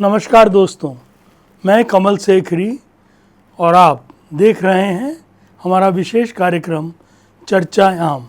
नमस्कार दोस्तों, मैं कमल शेखरी और आप देख रहे हैं हमारा विशेष कार्यक्रम चर्चा आम।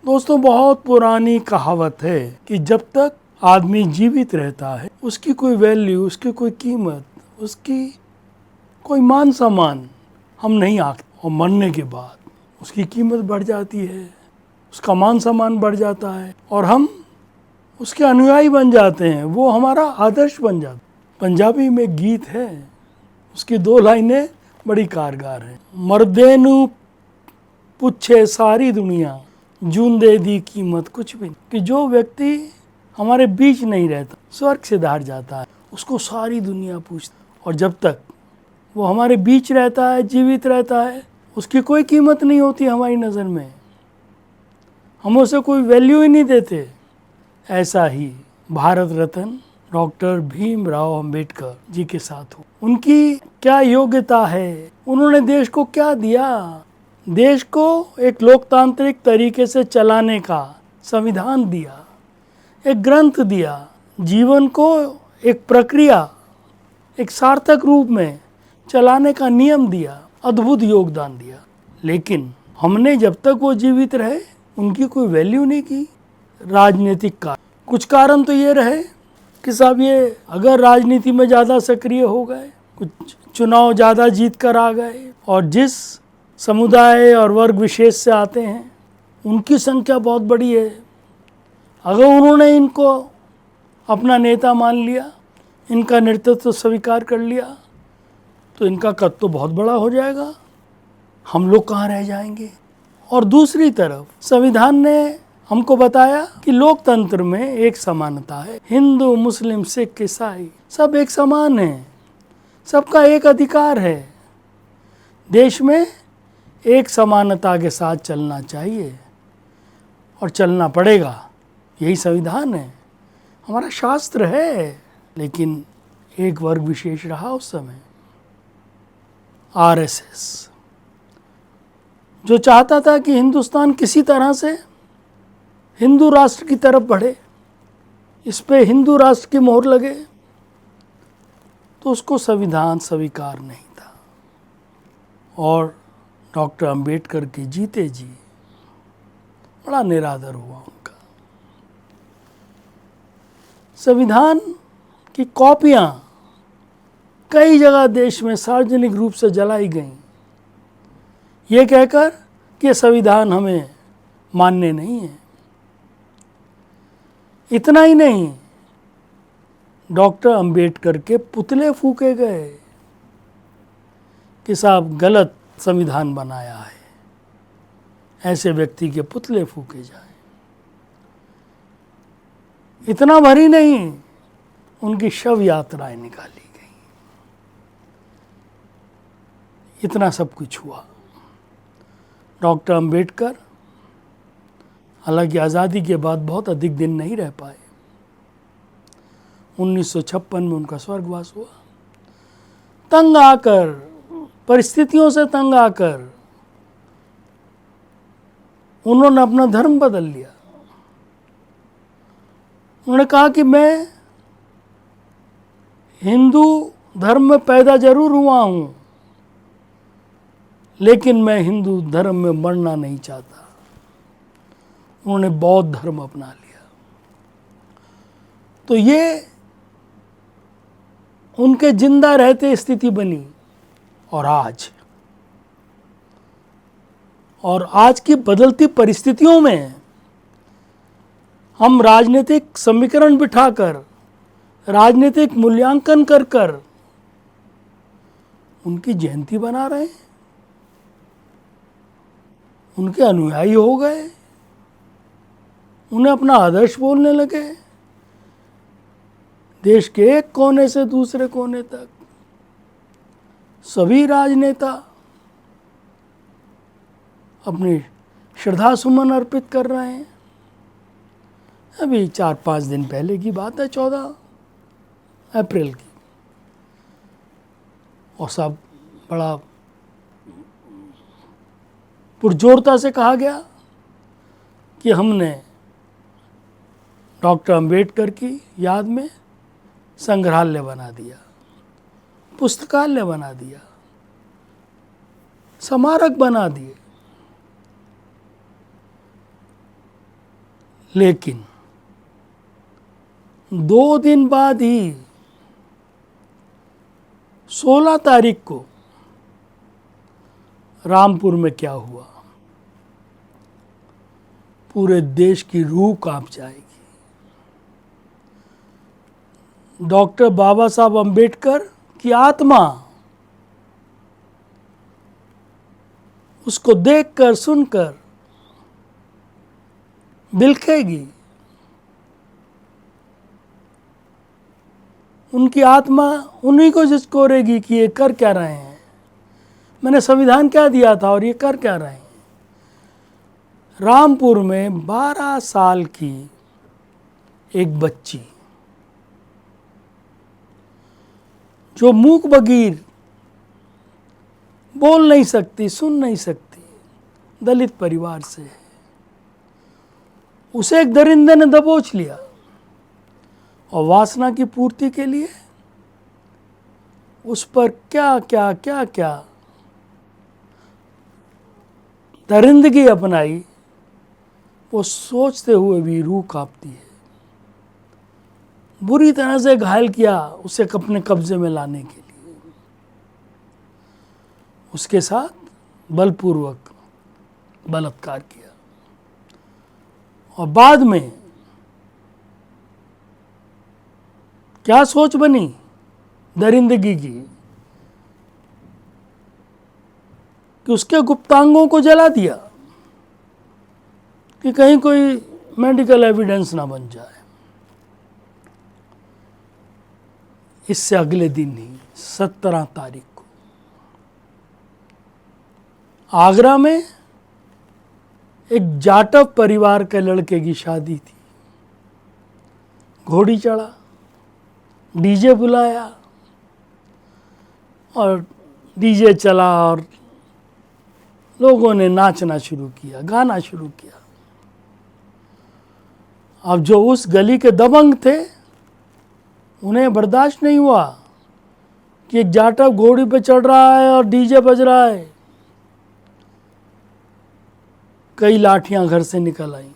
दोस्तों, बहुत पुरानी कहावत है कि जब तक आदमी जीवित रहता है उसकी कोई वैल्यू, उसकी कोई कीमत, उसकी कोई मान सम्मान हम नहीं आंकते, और मरने के बाद उसकी कीमत बढ़ जाती है, उसका मान सम्मान बढ़ जाता है और हम उसके अनुयायी बन जाते हैं, वो हमारा आदर्श बन जाता है। पंजाबी में गीत है, उसकी 2 लाइनें बड़ी कारगर हैं। मर्दे नू पूछे सारी दुनिया, जूंदे दी कीमत कुछ भी नहीं। कि जो व्यक्ति हमारे बीच नहीं रहता, स्वर्ग से धार जाता है, उसको सारी दुनिया पूछती, और जब तक वो हमारे बीच रहता है, जीवित रहता है, उसकी कोई कीमत नहीं होती हमारी नज़र में, हम उसे कोई वैल्यू ही नहीं देते। ऐसा ही भारत रत्न डॉक्टर भीमराव अंबेडकर जी के साथ हो। उनकी क्या योग्यता है, उन्होंने देश को क्या दिया। देश को एक लोकतांत्रिक तरीके से चलाने का संविधान दिया, एक ग्रंथ दिया, जीवन को एक प्रक्रिया, एक सार्थक रूप में चलाने का नियम दिया, अद्भुत योगदान दिया। लेकिन हमने जब तक वो जीवित रहे उनकी कोई वैल्यू नहीं की। राजनीतिक कारण, कुछ कारण तो ये रहे कि साहब ये अगर राजनीति में ज़्यादा सक्रिय हो गए, कुछ चुनाव ज़्यादा जीत कर आ गए, और जिस समुदाय और वर्ग विशेष से आते हैं उनकी संख्या बहुत बड़ी है, अगर उन्होंने इनको अपना नेता मान लिया, इनका नेतृत्व स्वीकार कर लिया, तो इनका कद तो बहुत बड़ा हो जाएगा, हम लोग कहाँ रह जाएंगे। और दूसरी तरफ संविधान ने हमको बताया कि लोकतंत्र में एक समानता है, हिंदू, मुस्लिम, सिख, ईसाई सब एक समान हैं, सबका एक अधिकार है। देश में एक समानता के साथ चलना चाहिए और चलना पड़ेगा, यही संविधान है, हमारा शास्त्र है। लेकिन एक वर्ग विशेष रहा उस समय, आरएसएस, जो चाहता था कि हिंदुस्तान किसी तरह से हिंदू राष्ट्र की तरफ बढ़े, इस पे हिंदू राष्ट्र की मोहर लगे, तो उसको संविधान स्वीकार नहीं था। और डॉक्टर अंबेडकर के जीते जी बड़ा निरादर हुआ उनका। संविधान की कॉपियां कई जगह देश में सार्वजनिक रूप से जलाई गईं, ये कहकर कि संविधान हमें मान्य नहीं है। इतना ही नहीं, डॉक्टर अंबेडकर के पुतले फूके गए कि साहब गलत संविधान बनाया है, ऐसे व्यक्ति के पुतले फूके जाए। इतना भरी नहीं, उनकी शव यात्राएं निकाली गई। इतना सब कुछ हुआ। डॉक्टर अंबेडकर हालांकि आज़ादी के बाद बहुत अधिक दिन नहीं रह पाए, 1956 में उनका स्वर्गवास हुआ। तंग आकर, परिस्थितियों से तंग आकर उन्होंने अपना धर्म बदल लिया। उन्होंने कहा कि मैं हिंदू धर्म में पैदा जरूर हुआ हूँ, लेकिन मैं हिंदू धर्म में मरना नहीं चाहता। उन्होंने बौद्ध धर्म अपना लिया। तो ये उनके जिंदा रहते स्थिति बनी। और आज की बदलती परिस्थितियों में हम राजनीतिक समीकरण बिठाकर, राजनीतिक मूल्यांकन कर कर उनकी जयंती बना रहे हैं, उनके अनुयायी हो गए, उन्हें अपना आदर्श बोलने लगे। देश के एक कोने से दूसरे कोने तक सभी राजनेता अपनी श्रद्धा सुमन अर्पित कर रहे हैं। अभी 4-5 दिन पहले की बात है, 14 अप्रैल की, और सब बड़ा पुरजोरता से कहा गया कि हमने डॉक्टर अंबेडकर की याद में संग्रहालय बना दिया, पुस्तकालय बना दिया, स्मारक बना दिए। लेकिन 2 दिन बाद ही 16 तारीख को रामपुर में क्या हुआ, पूरे देश की रूह कांप जाएगी। डॉक्टर बाबा साहब अंबेडकर की आत्मा उसको देखकर सुनकर बिलखेगी। उनकी आत्मा उन्हीं को झिझकोरेगी कि ये कर क्या रहे हैं, मैंने संविधान क्या दिया था और ये कर क्या रहे हैं। रामपुर में 12 साल की एक बच्ची जो मूक बगीर, बोल नहीं सकती, सुन नहीं सकती, दलित परिवार से है, उसे एक दरिंदे ने दबोच लिया और वासना की पूर्ति के लिए उस पर क्या क्या क्या क्या दरिंदगी अपनाई, वो सोचते हुए भी रूह कांपती है। बुरी तरह से घायल किया उसे अपने कब्जे में लाने के लिए, उसके साथ बलपूर्वक बलात्कार किया और बाद में क्या सोच बनी दरिंदगी की कि उसके गुप्तांगों को जला दिया कि कहीं कोई मेडिकल एविडेंस ना बन जाए। इससे अगले दिन ही 17 तारीख को आगरा में एक जाटव परिवार के लड़के की शादी थी। घोड़ी चढ़ा, डीजे बुलाया और डीजे चला और लोगों ने नाचना शुरू किया, गाना शुरू किया। अब जो उस गली के दबंग थे उन्हें बर्दाश्त नहीं हुआ कि एक जाटव घोड़ी पे चढ़ रहा है और डीजे बज रहा है। कई लाठियां घर से निकल आई,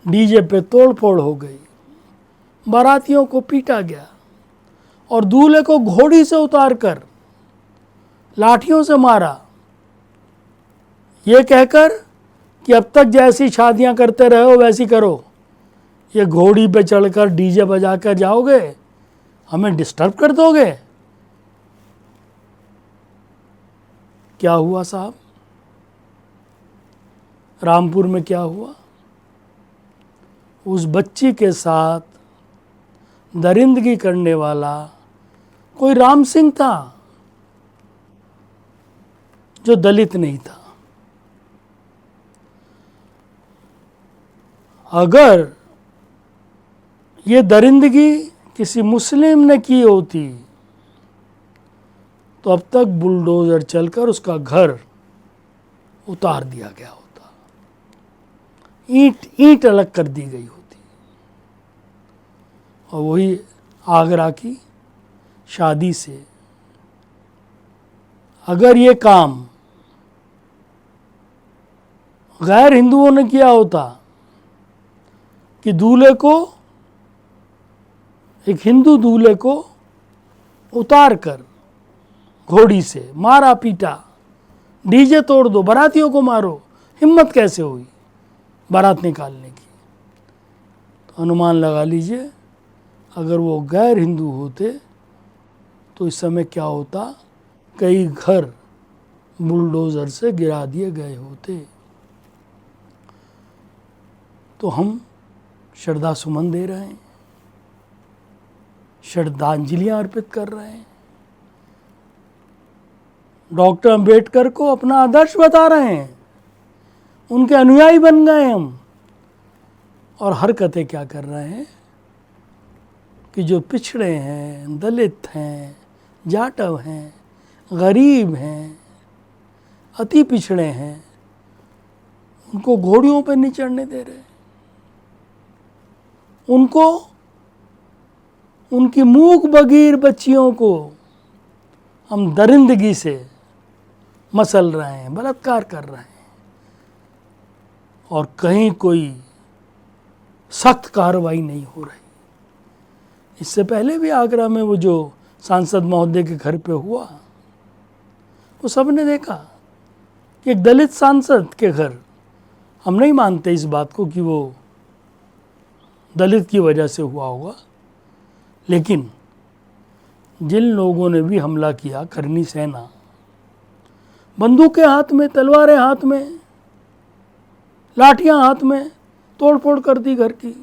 डीजे पे तोड़फोड़ हो गई, बारातियों को पीटा गया और दूल्हे को घोड़ी से उतारकर लाठियों से मारा, ये कहकर कि अब तक जैसी शादियां करते रहे हो वैसी करो, ये घोड़ी पे चढ़कर डीजे बजा कर जाओगे, हमें डिस्टर्ब कर दोगे। क्या हुआ साहब, रामपुर में क्या हुआ? उस बच्ची के साथ दरिंदगी करने वाला कोई राम सिंह था जो दलित नहीं था। अगर ये दरिंदगी किसी मुस्लिम ने की होती तो अब तक बुलडोजर चलकर उसका घर उतार दिया गया होता, ईंट ईंट अलग कर दी गई होती। और वही आगरा की शादी से अगर ये काम गैर हिंदुओं ने किया होता कि दूल्हे को, एक हिंदू दूल्हे को उतार कर घोड़ी से मारा पीटा, डीजे तोड़ दो, बारातियों को मारो, हिम्मत कैसे हुई बारात निकालने की? तो अनुमान लगा लीजिए अगर वो गैर हिंदू होते तो इस समय क्या होता, कई घर बुलडोजर से गिरा दिए गए होते। तो हम श्रद्धा सुमन दे रहे हैं, श्रद्धांजलियां अर्पित कर रहे हैं, डॉक्टर अंबेडकर को अपना आदर्श बता रहे हैं, उनके अनुयायी बन गए हम। और हरकतें क्या कर रहे हैं कि जो पिछड़े हैं, दलित हैं, जाटव हैं, गरीब हैं, अति पिछड़े हैं, उनको घोड़ियों पर नहीं चढ़ने दे रहे, उनको उनकी मूक बगीर बच्चियों को हम दरिंदगी से मसल रहे हैं, बलात्कार कर रहे हैं, और कहीं कोई सख्त कार्रवाई नहीं हो रही। इससे पहले भी आगरा में वो जो सांसद महोदय के घर पे हुआ, वो सबने देखा कि एक दलित सांसद के घर, हम नहीं मानते इस बात को कि वो दलित की वजह से हुआ होगा, लेकिन जिन लोगों ने भी हमला किया, करनी सेना, बंदूकें हाथ में, तलवारें हाथ में, लाठियां हाथ में, तोड़ फोड़ कर दी घर की,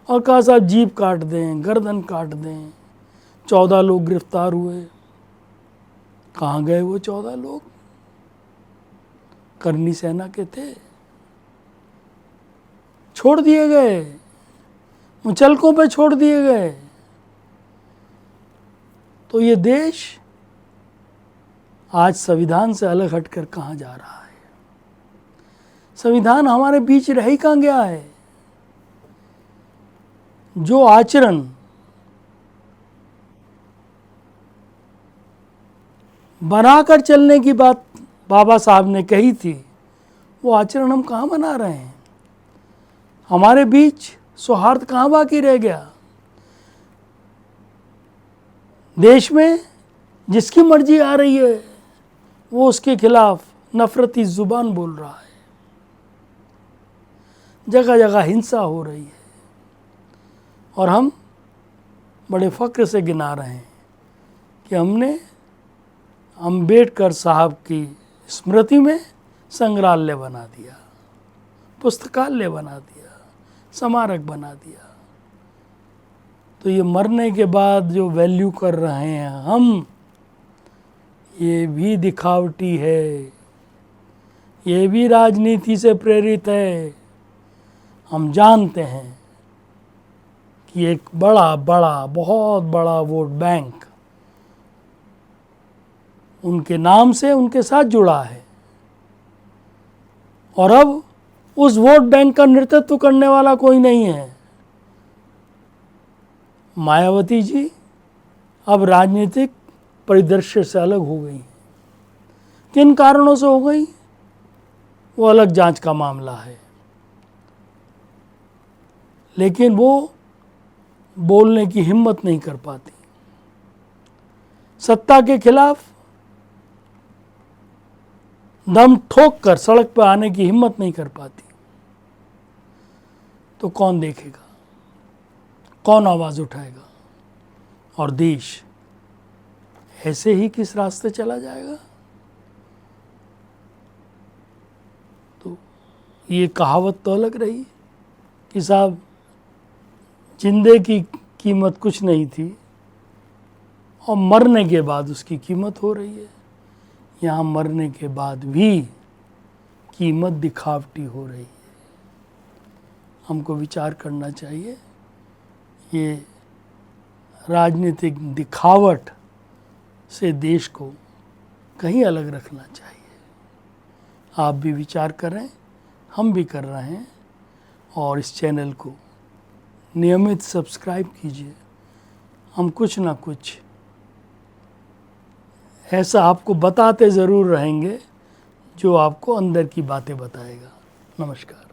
और कहा साहब जीभ काट दें, गर्दन काट दें। 14 लोग गिरफ्तार हुए। कहाँ गए वो 14 लोग? करनी सेना के थे, छोड़ दिए गए, मुचलकों पे छोड़ दिए गए। तो ये देश आज संविधान से अलग हटकर कहाँ जा रहा है? संविधान हमारे बीच रह ही कहाँ गया है? जो आचरण बनाकर चलने की बात बाबा साहब ने कही थी, वो आचरण हम कहाँ बना रहे हैं? हमारे बीच सौहार्द कहाँ बाकी रह गया? देश में जिसकी मर्जी आ रही है वो उसके खिलाफ नफरती जुबान बोल रहा है, जगह जगह हिंसा हो रही है, और हम बड़े फ़ख्र से गिना रहे हैं कि हमने अंबेडकर साहब की स्मृति में संग्रहालय बना दिया, पुस्तकालय बना दिया, स्मारक बना दिया। तो ये मरने के बाद जो वैल्यू कर रहे हैं हम, ये भी दिखावटी है, ये भी राजनीति से प्रेरित है। हम जानते हैं कि एक बहुत बड़ा वोट बैंक उनके नाम से उनके साथ जुड़ा है, और अब उस वोट बैंक का नेतृत्व करने वाला कोई नहीं है। मायावती जी अब राजनीतिक परिदृश्य से अलग हो गई। किन कारणों से हो गई, वो अलग जांच का मामला है, लेकिन वो बोलने की हिम्मत नहीं कर पाती, सत्ता के खिलाफ दम ठोक कर सड़क पर आने की हिम्मत नहीं कर पाती। तो कौन देखेगा, कौन आवाज़ उठाएगा? और देश ऐसे ही किस रास्ते चला जाएगा? तो ये कहावत तो अलग रही कि साहब जिंदे की कीमत कुछ नहीं थी और मरने के बाद उसकी कीमत हो रही है। यहाँ मरने के बाद भी कीमत दिखावटी हो रही है। हमको विचार करना चाहिए, ये राजनीतिक दिखावट से देश को कहीं अलग रखना चाहिए। आप भी विचार करें, हम भी कर रहे हैं, और इस चैनल को नियमित सब्सक्राइब कीजिए। हम कुछ ना कुछ ऐसा आपको बताते ज़रूर रहेंगे जो आपको अंदर की बातें बताएगा। नमस्कार।